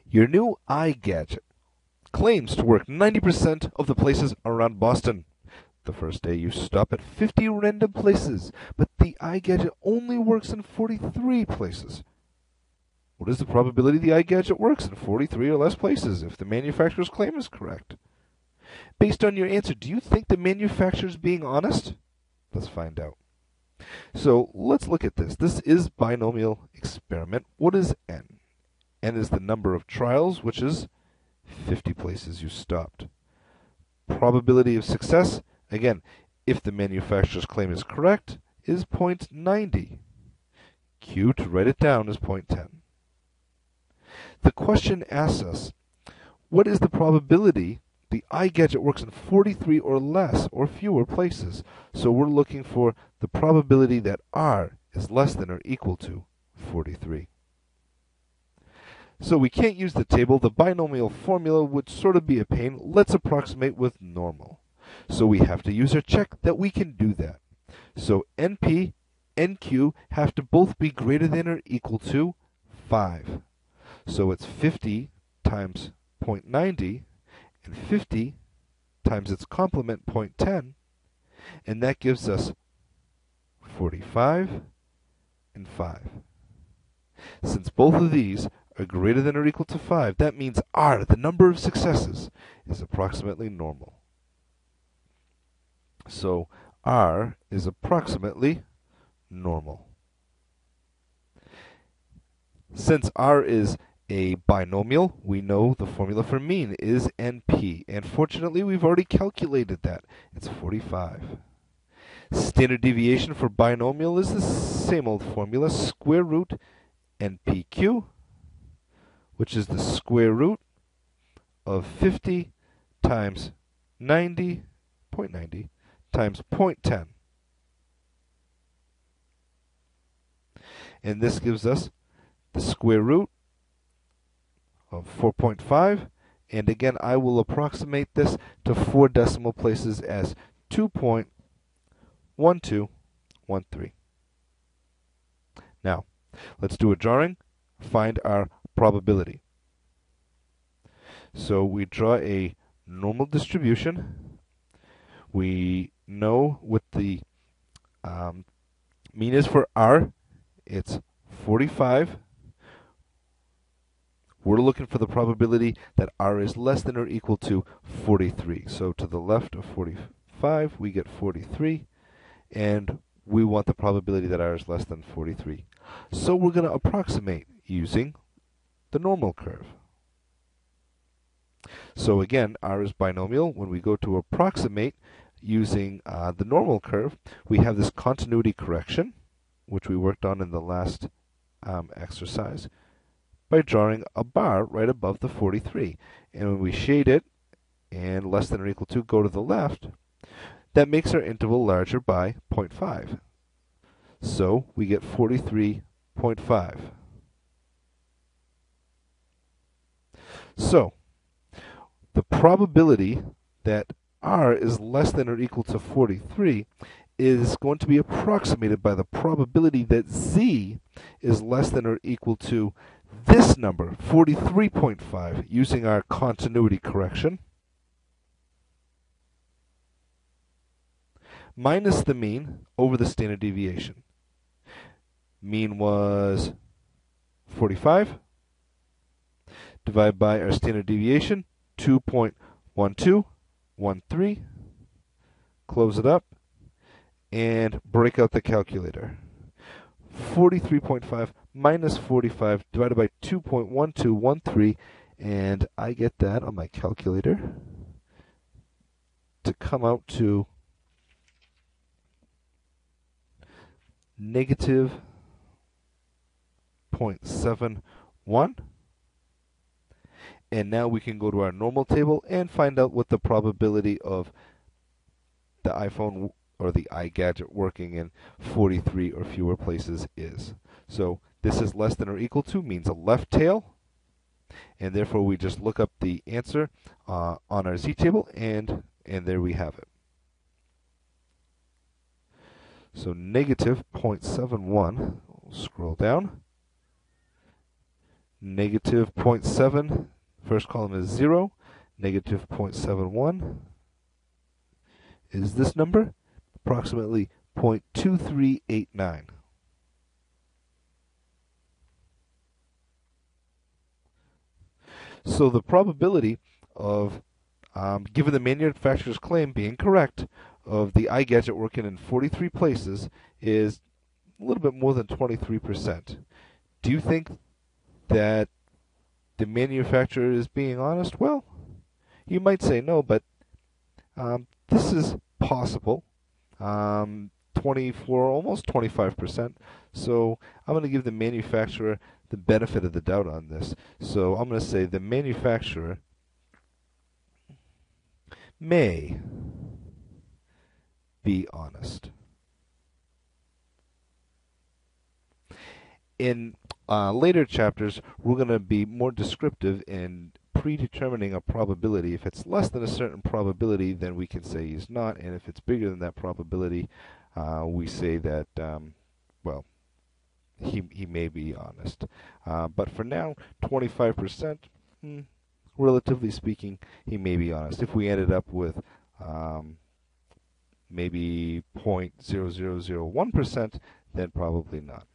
Your new iGadget claims to work 90% of the places around Boston. The first day you stop at 50 random places, but the iGadget only works in 43 places. What is the probability the iGadget works in 43 or less places if the manufacturer's claim is correct? Based on your answer, do you think the manufacturer is being honest? Let's find out. So let's look at this. This is binomial experiment. What is n? N is the number of trials, which is 50 places you stopped. Probability of success, again, if the manufacturer's claim is correct, is 0.90. Q, to write it down, is 0.10. The question asks us, what is the probability the iGadget works in 43 or less or fewer places? So we're looking for the probability that R is less than or equal to 43. So we can't use the table. The binomial formula would sort of be a pain. Let's approximate with normal. So we have to use our check that we can do that. So NP, NQ have to both be greater than or equal to 5. So it's 50 times 0.90 and 50 times its complement 0.10, and that gives us 45 and 5. Since both of these are greater than or equal to 5, that means R, the number of successes, is approximately normal. So R is approximately normal. Since R is a binomial, we know the formula for mean is NP, and fortunately we've already calculated that. It's 45. Standard deviation for binomial is the same old formula, square root NPQ, which is the square root of 50 times 0.90 times 0.10. And this gives us the square root of 4.5, and again I will approximate this to 4 decimal places as 2.1213. Now, let's do a drawing, find our probability. So we draw a normal distribution. We know what the mean is for R. It's 45. We're looking for the probability that R is less than or equal to 43. So to the left of 45, we get 43, and we want the probability that R is less than 43. So we're going to approximate using the normal curve. So again, R is binomial. When we go to approximate using the normal curve, we have this continuity correction, which we worked on in the last exercise, by drawing a bar right above the 43. And when we shade it and less than or equal to go to the left, that makes our interval larger by 0.5. So we get 43.5. So the probability that R is less than or equal to 43 is going to be approximated by the probability that Z is less than or equal to this number, 43.5, using our continuity correction, minus the mean over the standard deviation. Mean was 45, divided by our standard deviation, 2.1213, close it up, and break out the calculator. 43.5 minus 45 divided by 2.1213, and I get that on my calculator to come out to negative 0.71. And now we can go to our normal table and find out what the probability of the iPhone or the iGadget working in 43 or fewer places is. So this is less than or equal to means a left tail, and therefore we just look up the answer on our Z table, and there we have it. So negative 0.71, we'll scroll down, negative 0.7, first column is 0, negative 0.71 is this number, approximately 0.2389. So the probability of, given the manufacturer's claim being correct, of the iGadget working in 43 places is a little bit more than 23%. Do you think that the manufacturer is being honest? Well, you might say no, but this is possible. 24, almost 25%. So I'm going to give the manufacturer the benefit of the doubt on this. So I'm going to say the manufacturer may be honest. In later chapters, we're going to be more descriptive in predetermining a probability. If it's less than a certain probability, then we can say he's not, and if it's bigger than that probability, we say that, well, he may be honest. But for now, 25%, relatively speaking, he may be honest. If we ended up with maybe 0.0001%, then probably not.